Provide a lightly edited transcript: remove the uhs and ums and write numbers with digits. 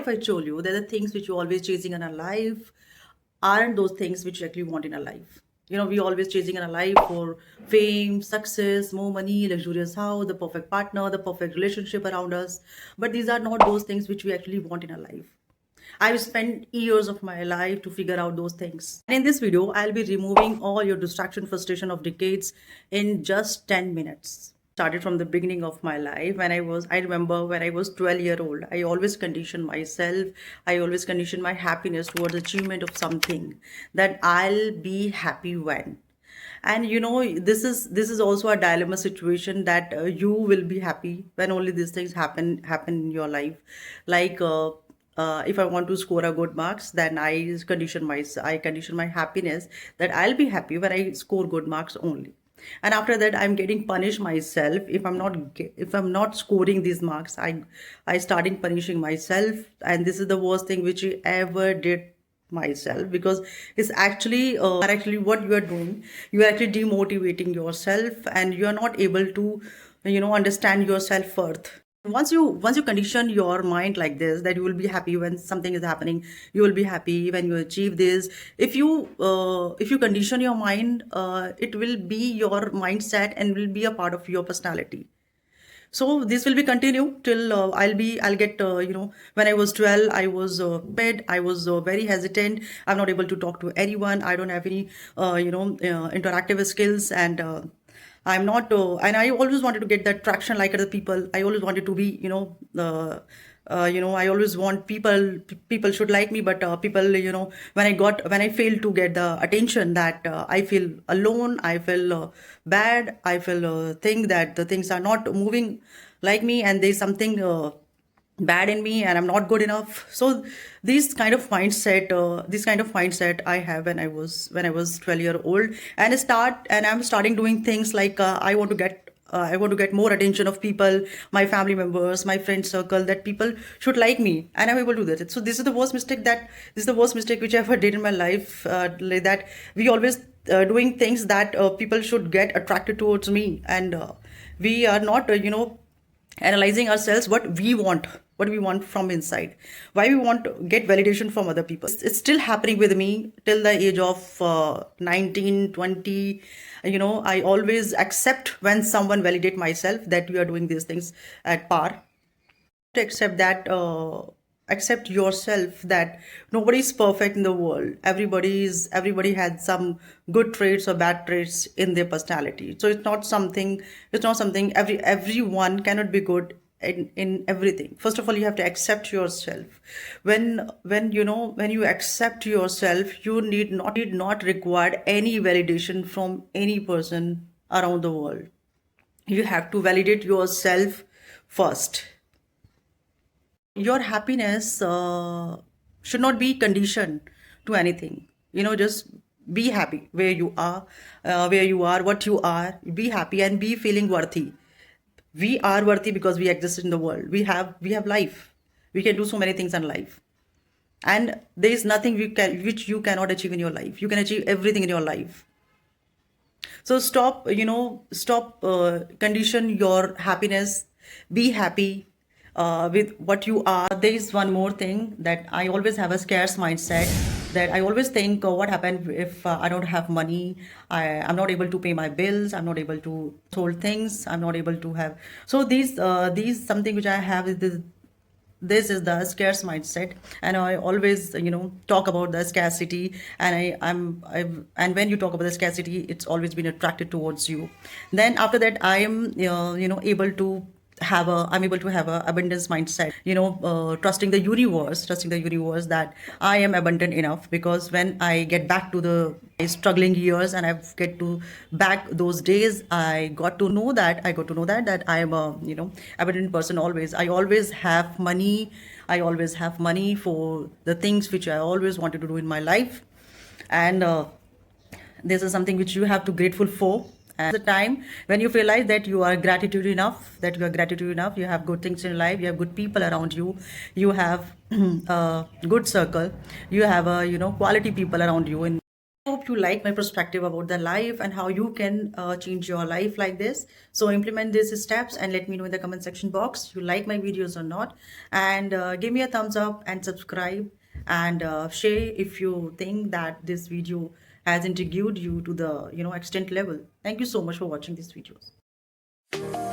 if I told you that the things which you're always chasing in our life aren't those things which you actually want in our life? We always chasing in our life for fame, success, more money, luxurious house, the perfect partner, the perfect relationship around us. But these are not those things which we actually want in our life. I've spent years of my life to figure out those things. And in this video, I'll be removing all your distraction, frustration of decades in just 10 minutes. Started from the beginning of my life. I remember when I was 12-year-old, I always conditioned myself. I always conditioned my happiness towards achievement of something that I'll be happy when. And this is also a dilemma situation that you will be happy when only these things happen in your life. Like if I want to score a good marks, then I condition my happiness that I'll be happy when I score good marks only. And after that, I'm getting punished myself if I'm not scoring these marks. I starting punishing myself, and this is the worst thing which I ever did myself, because it's actually what you are doing. You are actually demotivating yourself, and you are not able to understand yourself further. Once you condition your mind like this, that you will be happy when something is happening, you will be happy when you achieve this. If you condition your mind, it will be your mindset and will be a part of your personality. So this will be continue till I'll get when I was 12, I was bed, I was very hesitant. I'm not able to talk to anyone. I don't have any interactive skills, and I'm not and I always wanted to get that traction like other people. I always wanted to be I always want people should like me, but people, when I fail to get the attention, that I feel alone, I feel bad, I feel think that the things are not moving like me, and there's something bad in me, and I'm not good enough. So this kind of mindset I have when I was 12-year old, and I'm starting doing things like I want to get more attention of people, my family members, my friend circle, that people should like me, and I'm able to do that. So this is the worst mistake which I ever did in my life. Like that, we always doing things that people should get attracted towards me, and we are not, analyzing ourselves what we want from inside, why we want to get validation from other people. It's still happening with me till the age of 19, 20. I always accept when someone validate myself that we are doing these things at par. To accept that accept yourself that nobody is perfect in the world. Everybody has some good traits or bad traits in their personality. So it's not something everyone cannot be good in everything. First of all, you have to accept yourself. When you accept yourself, you need not require any validation from any person around the world. You have to validate yourself first. Your happiness should not be conditioned to anything. Just be happy where you are, what you are. Be happy and be feeling worthy. We are worthy because we exist in the world. We have life. We can do so many things in life, and there is nothing which you cannot achieve in your life. You can achieve everything in your life. So stop condition your happiness. Be happy with what you are. There is one more thing, that I always have a scarce mindset, that I always think, what happened if I don't have money? I'm not able to pay my bills. I'm not able to hold things. I'm not able to have. So these something which I have is this is the scarce mindset, and I always talk about the scarcity, and and when you talk about the scarcity, it's always been attracted towards you. Then after that, I am I'm able to have a abundance mindset, trusting the universe that I am abundant enough, because when I get back to the struggling years, and I get to back those days, I got to know that I am a abundant person. I always have money. I always have money for the things which I always wanted to do in my life. And this is something which you have to grateful for. And the time when you realize that you are gratitude enough, you have good things in life, you have good people around you, you have a good circle, you have a quality people around you. And hope you like my perspective about the life and how you can change your life like this. So implement these steps and let me know in the comment section box you like my videos or not. And give me a thumbs up and subscribe, and share if you think that this video has intrigued you to the extent level. Thank you so much for watching these videos.